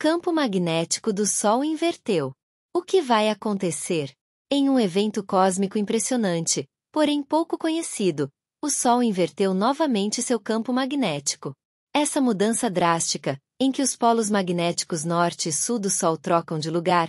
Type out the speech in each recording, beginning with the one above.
campo magnético do Sol inverteu. O que vai acontecer? Em um evento cósmico impressionante, porém pouco conhecido, o Sol inverteu novamente seu campo magnético. Essa mudança drástica, em que os polos magnéticos norte e sul do Sol trocam de lugar,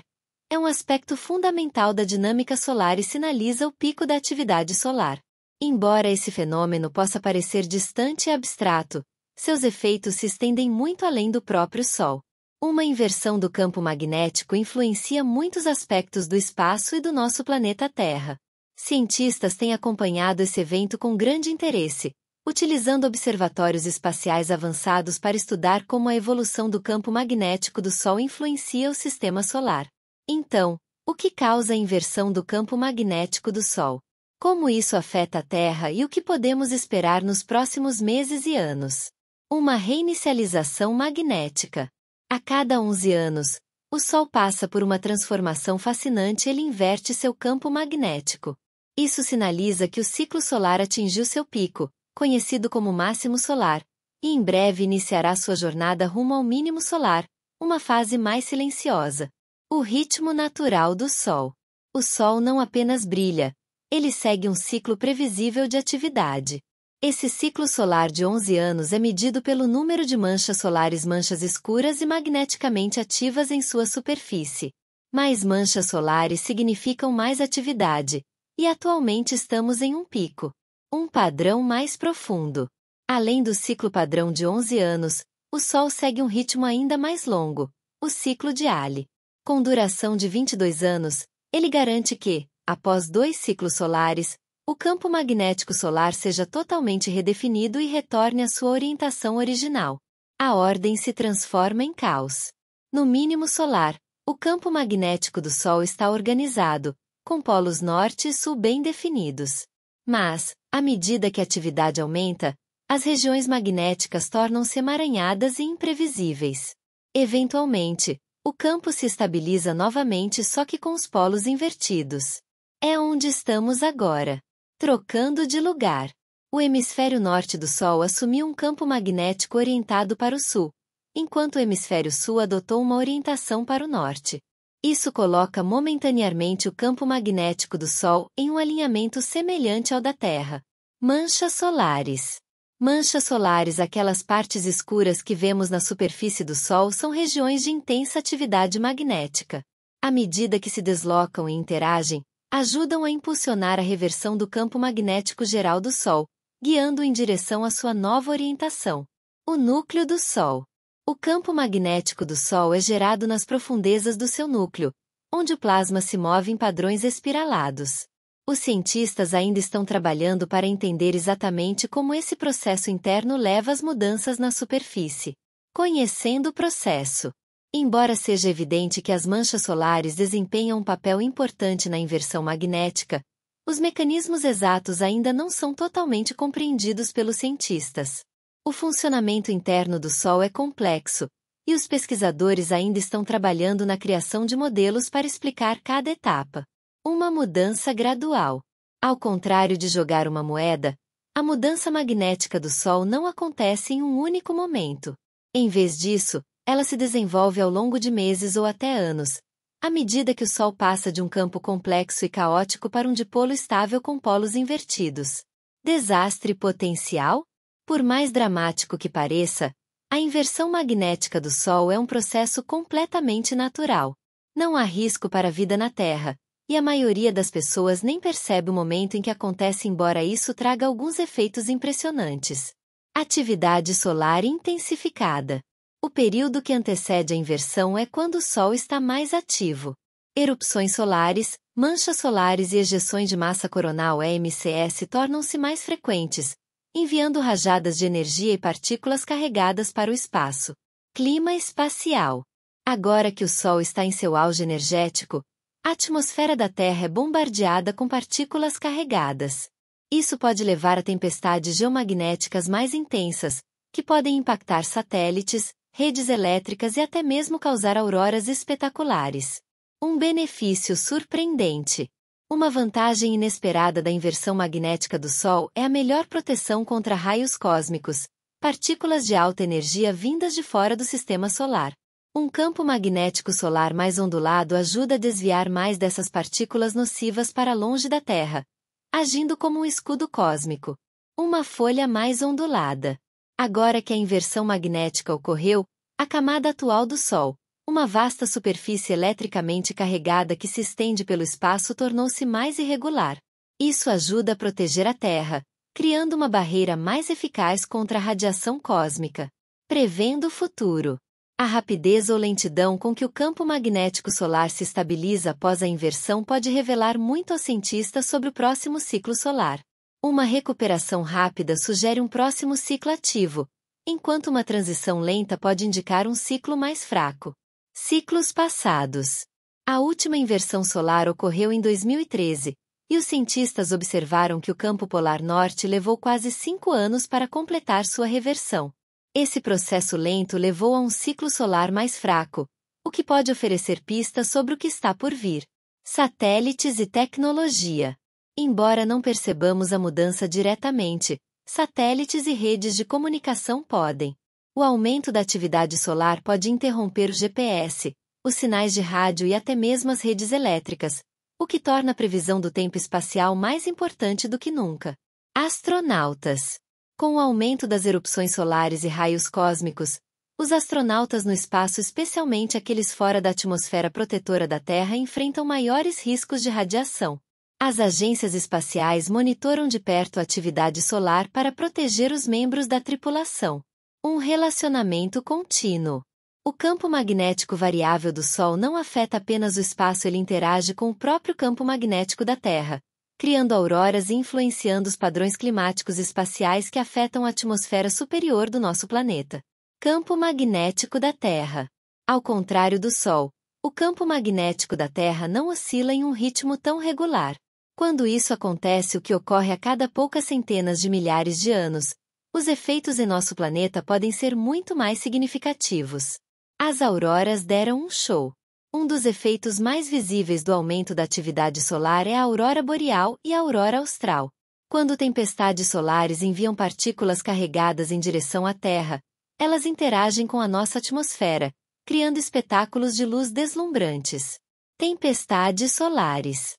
é um aspecto fundamental da dinâmica solar e sinaliza o pico da atividade solar. Embora esse fenômeno possa parecer distante e abstrato, seus efeitos se estendem muito além do próprio Sol. Uma inversão do campo magnético influencia muitos aspectos do espaço e do nosso planeta Terra. Cientistas têm acompanhado esse evento com grande interesse, utilizando observatórios espaciais avançados para estudar como a evolução do campo magnético do Sol influencia o sistema solar. Então, o que causa a inversão do campo magnético do Sol? Como isso afeta a Terra e o que podemos esperar nos próximos meses e anos? Uma reinicialização magnética. A cada 11 anos, o Sol passa por uma transformação fascinante e ele inverte seu campo magnético. Isso sinaliza que o ciclo solar atingiu seu pico, conhecido como máximo solar, e em breve iniciará sua jornada rumo ao mínimo solar, uma fase mais silenciosa. O ritmo natural do Sol. O Sol não apenas brilha, ele segue um ciclo previsível de atividade. Esse ciclo solar de 11 anos é medido pelo número de manchas solares, manchas escuras e magneticamente ativas em sua superfície. Mais manchas solares significam mais atividade, e atualmente estamos em um pico. Um padrão mais profundo. Além do ciclo padrão de 11 anos, o Sol segue um ritmo ainda mais longo, o ciclo de Halley. Com duração de 22 anos, ele garante que, após 2 ciclos solares, o campo magnético solar seja totalmente redefinido e retorne à sua orientação original. A ordem se transforma em caos. No mínimo solar, o campo magnético do Sol está organizado, com polos norte e sul bem definidos. Mas, à medida que a atividade aumenta, as regiões magnéticas tornam-se emaranhadas e imprevisíveis. Eventualmente, o campo se estabiliza novamente, só que com os polos invertidos. É onde estamos agora. Trocando de lugar. O hemisfério norte do Sol assumiu um campo magnético orientado para o sul, enquanto o hemisfério sul adotou uma orientação para o norte. Isso coloca momentaneamente o campo magnético do Sol em um alinhamento semelhante ao da Terra. Manchas solares. Manchas solares, aquelas partes escuras que vemos na superfície do Sol, são regiões de intensa atividade magnética. À medida que se deslocam e interagem, ajudam a impulsionar a reversão do campo magnético geral do Sol, guiando-o em direção à sua nova orientação. O núcleo do Sol. O campo magnético do Sol é gerado nas profundezas do seu núcleo, onde o plasma se move em padrões espiralados. Os cientistas ainda estão trabalhando para entender exatamente como esse processo interno leva às mudanças na superfície. Conhecendo o processo. Embora seja evidente que as manchas solares desempenham um papel importante na inversão magnética, os mecanismos exatos ainda não são totalmente compreendidos pelos cientistas. O funcionamento interno do Sol é complexo, e os pesquisadores ainda estão trabalhando na criação de modelos para explicar cada etapa. Uma mudança gradual. Ao contrário de jogar uma moeda, a mudança magnética do Sol não acontece em um único momento. Em vez disso, ela se desenvolve ao longo de meses ou até anos, à medida que o Sol passa de um campo complexo e caótico para um dipolo estável com polos invertidos. Desastre potencial? Por mais dramático que pareça, a inversão magnética do Sol é um processo completamente natural. Não há risco para a vida na Terra, e a maioria das pessoas nem percebe o momento em que acontece, embora isso traga alguns efeitos impressionantes. Atividade solar intensificada. O período que antecede a inversão é quando o Sol está mais ativo. Erupções solares, manchas solares e ejeções de massa coronal (EMCS) tornam-se mais frequentes, enviando rajadas de energia e partículas carregadas para o espaço. Clima espacial. Agora que o Sol está em seu auge energético, a atmosfera da Terra é bombardeada com partículas carregadas. Isso pode levar a tempestades geomagnéticas mais intensas, que podem impactar satélites, redes elétricas e até mesmo causar auroras espetaculares. Um benefício surpreendente. Uma vantagem inesperada da inversão magnética do Sol é a melhor proteção contra raios cósmicos, partículas de alta energia vindas de fora do sistema solar. Um campo magnético solar mais ondulado ajuda a desviar mais dessas partículas nocivas para longe da Terra, agindo como um escudo cósmico. Uma folha mais ondulada. Agora que a inversão magnética ocorreu, a camada atual do Sol, uma vasta superfície eletricamente carregada que se estende pelo espaço, tornou-se mais irregular. Isso ajuda a proteger a Terra, criando uma barreira mais eficaz contra a radiação cósmica. Prevendo o futuro. A rapidez ou lentidão com que o campo magnético solar se estabiliza após a inversão pode revelar muito aos cientistas sobre o próximo ciclo solar. Uma recuperação rápida sugere um próximo ciclo ativo, enquanto uma transição lenta pode indicar um ciclo mais fraco. Ciclos passados. A última inversão solar ocorreu em 2013, e os cientistas observaram que o campo polar norte levou quase 5 anos para completar sua reversão. Esse processo lento levou a um ciclo solar mais fraco, o que pode oferecer pistas sobre o que está por vir. Satélites e tecnologia. Embora não percebamos a mudança diretamente, satélites e redes de comunicação podem. O aumento da atividade solar pode interromper o GPS, os sinais de rádio e até mesmo as redes elétricas, o que torna a previsão do tempo espacial mais importante do que nunca. Astronautas. Com o aumento das erupções solares e raios cósmicos, os astronautas no espaço, especialmente aqueles fora da atmosfera protetora da Terra, enfrentam maiores riscos de radiação. As agências espaciais monitoram de perto a atividade solar para proteger os membros da tripulação. Um relacionamento contínuo. O campo magnético variável do Sol não afeta apenas o espaço, ele interage com o próprio campo magnético da Terra, criando auroras e influenciando os padrões climáticos espaciais que afetam a atmosfera superior do nosso planeta. Campo magnético da Terra. Ao contrário do Sol, o campo magnético da Terra não oscila em um ritmo tão regular. Quando isso acontece, o que ocorre a cada poucas centenas de milhares de anos, os efeitos em nosso planeta podem ser muito mais significativos. As auroras deram um show. Um dos efeitos mais visíveis do aumento da atividade solar é a aurora boreal e a aurora austral. Quando tempestades solares enviam partículas carregadas em direção à Terra, elas interagem com a nossa atmosfera, criando espetáculos de luz deslumbrantes. Tempestades solares.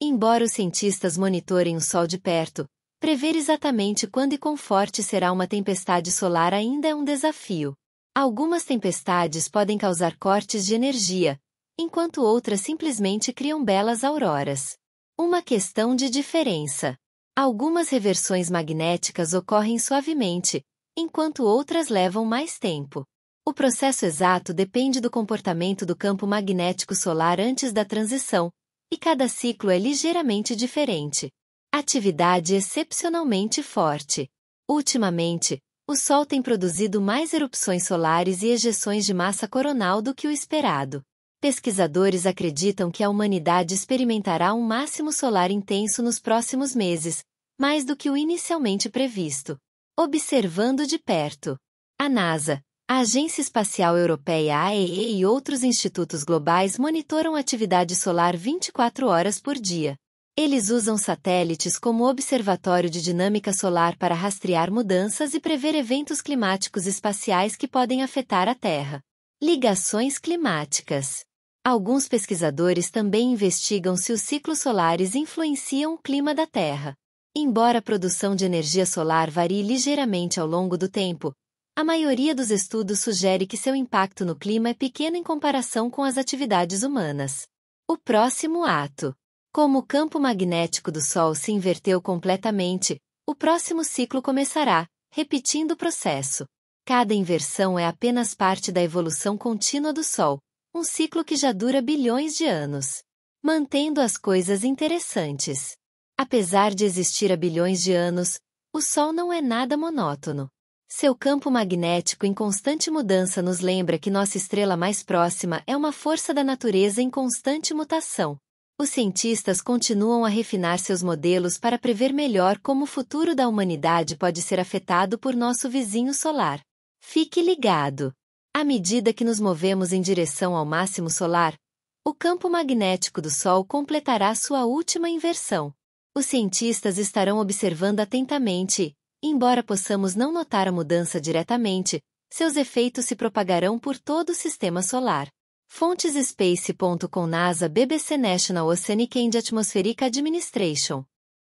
Embora os cientistas monitorem o Sol de perto, prever exatamente quando e quão forte será uma tempestade solar ainda é um desafio. Algumas tempestades podem causar cortes de energia, enquanto outras simplesmente criam belas auroras. Uma questão de diferença. Algumas reversões magnéticas ocorrem suavemente, enquanto outras levam mais tempo. O processo exato depende do comportamento do campo magnético solar antes da transição, e cada ciclo é ligeiramente diferente. Atividade excepcionalmente forte. Ultimamente, o Sol tem produzido mais erupções solares e ejeções de massa coronal do que o esperado. Pesquisadores acreditam que a humanidade experimentará um máximo solar intenso nos próximos meses, mais do que o inicialmente previsto. Observando de perto. A NASA, a Agência Espacial Europeia (AEE) e outros institutos globais monitoram a atividade solar 24 horas por dia. Eles usam satélites como observatório de dinâmica solar para rastrear mudanças e prever eventos climáticos espaciais que podem afetar a Terra. Ligações climáticas. Alguns pesquisadores também investigam se os ciclos solares influenciam o clima da Terra. Embora a produção de energia solar varie ligeiramente ao longo do tempo, a maioria dos estudos sugere que seu impacto no clima é pequeno em comparação com as atividades humanas. O próximo ato. Como o campo magnético do Sol se inverteu completamente, o próximo ciclo começará, repetindo o processo. Cada inversão é apenas parte da evolução contínua do Sol, um ciclo que já dura bilhões de anos. Mantendo as coisas interessantes. Apesar de existir há bilhões de anos, o Sol não é nada monótono. Seu campo magnético em constante mudança nos lembra que nossa estrela mais próxima é uma força da natureza em constante mutação. Os cientistas continuam a refinar seus modelos para prever melhor como o futuro da humanidade pode ser afetado por nosso vizinho solar. Fique ligado! À medida que nos movemos em direção ao máximo solar, o campo magnético do Sol completará sua última inversão. Os cientistas estarão observando atentamente e, embora possamos não notar a mudança diretamente, seus efeitos se propagarão por todo o sistema solar. Fontes Space.com NASA BBC National Oceanic and Atmospheric Administration